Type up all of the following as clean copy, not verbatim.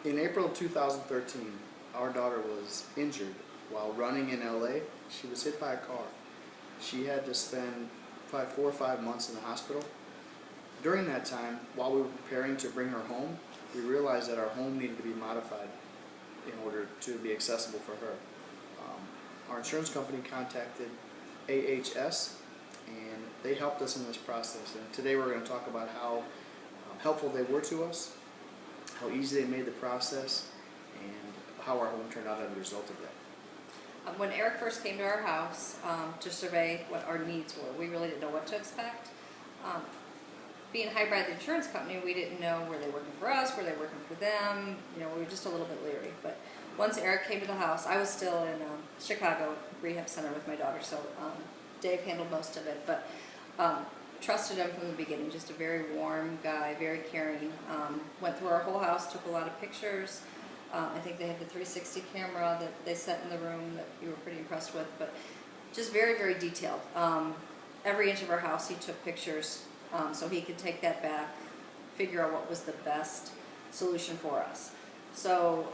In April of 2013, our daughter was injured while running in LA. She was hit by a car. She had to spend probably 4 or 5 months in the hospital. During that time, while we were preparing to bring her home, we realized that our home needed to be modified in order to be accessible for her. Our insurance company contacted AHS, and they helped us in this process. And today we're going to talk about how helpful they were to us, how easy they made the process, and how our home turned out as a result of that. When Eric first came to our house to survey what our needs were, we really didn't know what to expect. Being hired by the insurance company, we didn't know were they working for us, were they working for them. You know, we were just a little bit leery. But once Eric came to the house, I was still in Chicago Rehab Center with my daughter, so Dave handled most of it. But trusted him from the beginning. Just a very warm guy, very caring. Went through our whole house, took a lot of pictures. I think they had the 360 camera that they set in the room that you were pretty impressed with, but just very, very detailed. Every inch of our house he took pictures so he could take that back, figure out what was the best solution for us. So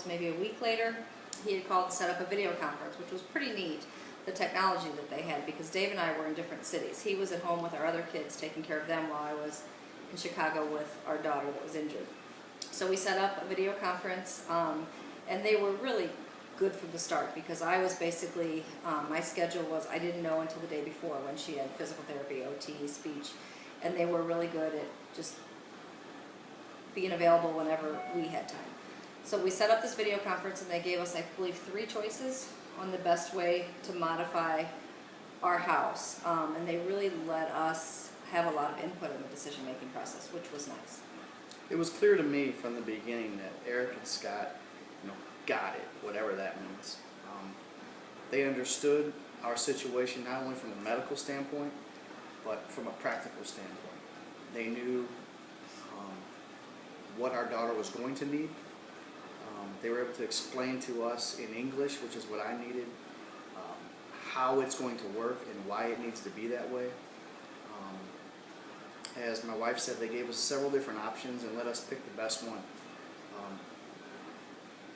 maybe a week later, he had called to set up a video conference, which was pretty neat, the technology that they had, because Dave and I were in different cities. He was at home with our other kids, taking care of them, while I was in Chicago with our daughter that was injured. So we set up a video conference, and they were really good from the start, because I was basically, my schedule was, I didn't know until the day before when she had physical therapy, OT, speech, and they were really good at just being available whenever we had time. So we set up this video conference, and they gave us, I believe, 3 choices on the best way to modify our house, and they really let us have a lot of input in the decision-making process, which was nice. It was clear to me from the beginning that Eric and Scott, got it, whatever that means. They understood our situation not only from a medical standpoint, but from a practical standpoint. They knew what our daughter was going to need. They were able to explain to us in English, which is what I needed, how it's going to work and why it needs to be that way. As my wife said, they gave us several different options and let us pick the best one.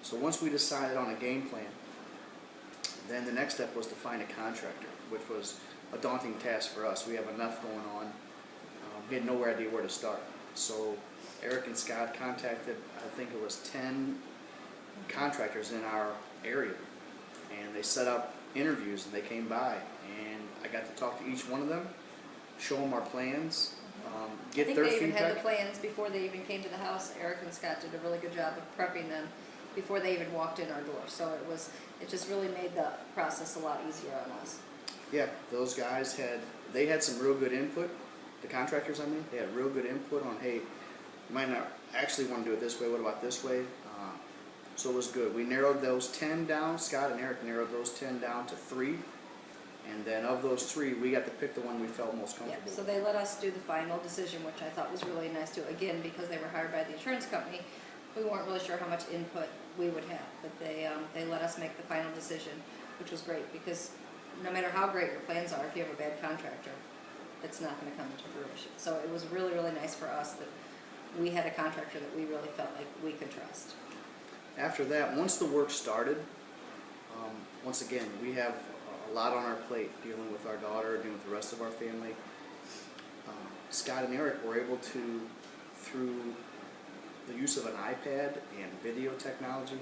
So once we decided on a game plan, then the next step was to find a contractor, which was a daunting task for us. We have enough going on. We had no idea where to start. So Eric and Scott contacted, I think it was 10 contractors in our area, and they set up interviews, and they came by, and I got to talk to each one of them, show them our plans, get their feedback. I think they even had the plans before they even came to the house. Eric and Scott did a really good job of prepping them before they even walked in our door. So it just really made the process a lot easier on us. Yeah, those guys had some real good input. The contractors, I mean, they had real good input on, hey, you might not actually want to do it this way, what about this way? So it was good. We narrowed those 10 down. Scott and Eric narrowed those 10 down to 3. And then of those 3, we got to pick the one we felt most comfortable with. So they let us do the final decision, which I thought was really nice too. Again, because they were hired by the insurance company, we weren't really sure how much input we would have. But they let us make the final decision, which was great, because no matter how great your plans are, if you have a bad contractor, it's not going to come into fruition. So it was really, really nice for us that we had a contractor that we really felt like we could trust. After that, once the work started, once again, we have a lot on our plate, dealing with our daughter, dealing with the rest of our family. Scott and Eric were able to, through the use of an iPad and video technology,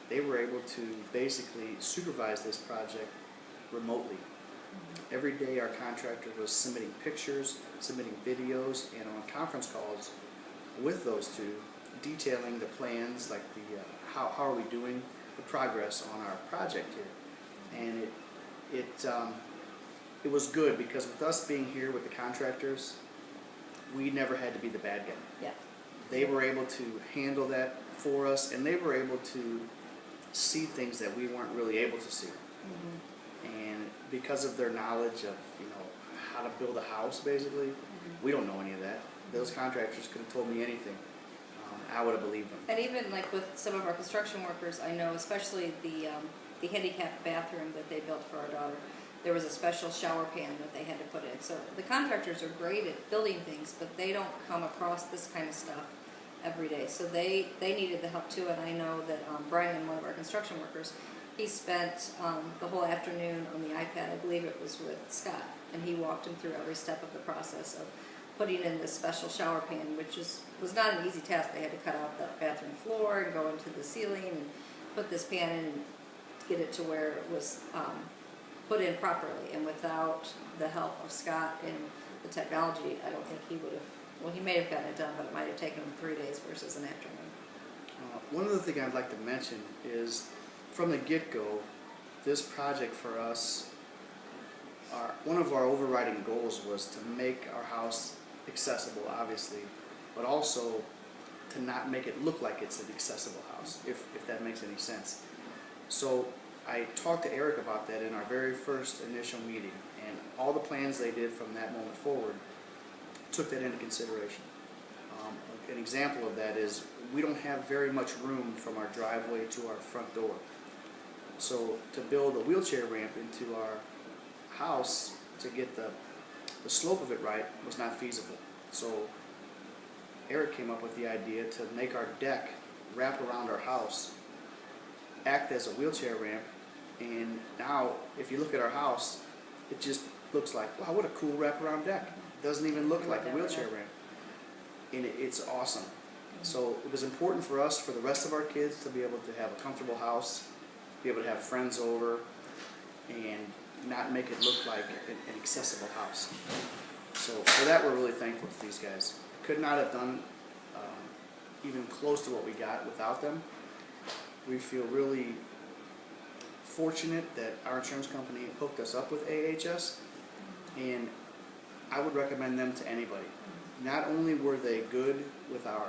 they were able to basically supervise this project remotely. Every day our contractor was submitting pictures, submitting videos, and on conference calls with those 2, detailing the plans, like the how are we doing, the progress on our project here. And it was good, because with us being here with the contractors, we never had to be the bad guy. Yeah. They were able to handle that for us, and they were able to see things that we weren't really able to see. And because of their knowledge of how to build a house, basically, we don't know any of that. Those contractors could have told me anything. I would have believed them. And even like with some of our construction workers, I know, especially the handicapped bathroom that they built for our daughter, there was a special shower pan that they had to put in. So the contractors are great at building things, but they don't come across this kind of stuff every day. So they needed the help too, and I know that Brian, one of our construction workers, he spent the whole afternoon on the iPad, I believe it was with Scott, and he walked him through every step of the process of putting in this special shower pan, which was not an easy task. They had to cut out the bathroom floor and go into the ceiling and put this pan in and get it to where it was put in properly. And without the help of Scott and the technology, I don't think he would have, well, he may have gotten it done, but it might have taken him 3 days versus an afternoon. One other thing I'd like to mention is, from the get-go, this project for us, one of our overriding goals was to make our house accessible, obviously, but also to not make it look like it's an accessible house, if that makes any sense. So I talked to Eric about that in our very first initial meeting, and all the plans they did from that moment forward took that into consideration. An example of that is we don't have very much room from our driveway to our front door. So to build a wheelchair ramp into our house to get the slope of it right was not feasible. So Eric came up with the idea to make our deck wrap around our house, act as a wheelchair ramp, and now if you look at our house, it just looks like, wow, what a cool wraparound deck. It doesn't even look like a wheelchair ramp. And it's awesome. So it was important for us, for the rest of our kids, to be able to have a comfortable house, be able to have friends over, and not make it look like an accessible house. So for that, we're really thankful to these guys. Could not have done even close to what we got without them. We feel really fortunate that our insurance company hooked us up with AHS, and I would recommend them to anybody. Not only were they good with our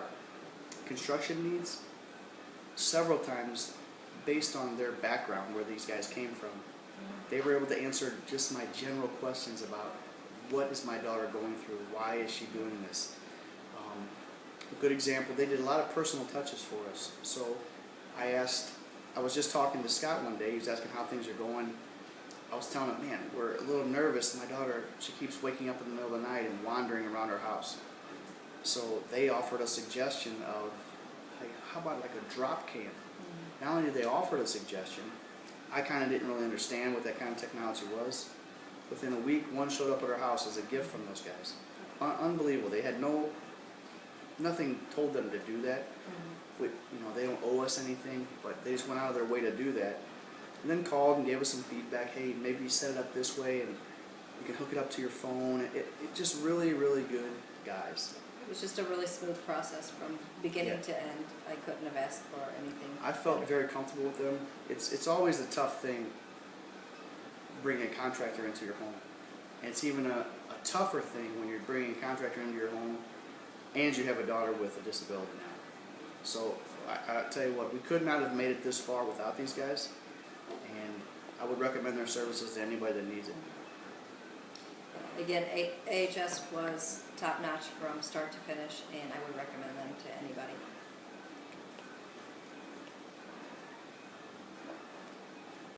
construction needs, several times based on their background, where these guys came from, they were able to answer just my general questions about what is my daughter going through, why is she doing this. A good example, they did a lot of personal touches for us. So I was just talking to Scott one day, he was asking how things are going. I was telling him, man, we're a little nervous. My daughter, she keeps waking up in the middle of the night and wandering around our house. So they offered a suggestion of, like, how about like a drop cam? Not only did they offer the suggestion, I kind of didn't really understand what that kind of technology was. Within a week, one showed up at our house as a gift from those guys. Unbelievable. They had nothing told them to do that. They don't owe us anything, but they just went out of their way to do that. And then called and gave us some feedback. Hey, maybe you set it up this way, and you can hook it up to your phone. It just really, really good guys. It was just a really smooth process from beginning to end. I couldn't have asked for anything. I felt very comfortable with them. It's always a tough thing bringing a contractor into your home. And it's even a tougher thing when you're bringing a contractor into your home and you have a daughter with a disability now. So I tell you what, we could not have made it this far without these guys. And I would recommend their services to anybody that needs it. Again, AHS was top-notch from start to finish, and I would recommend them to anybody.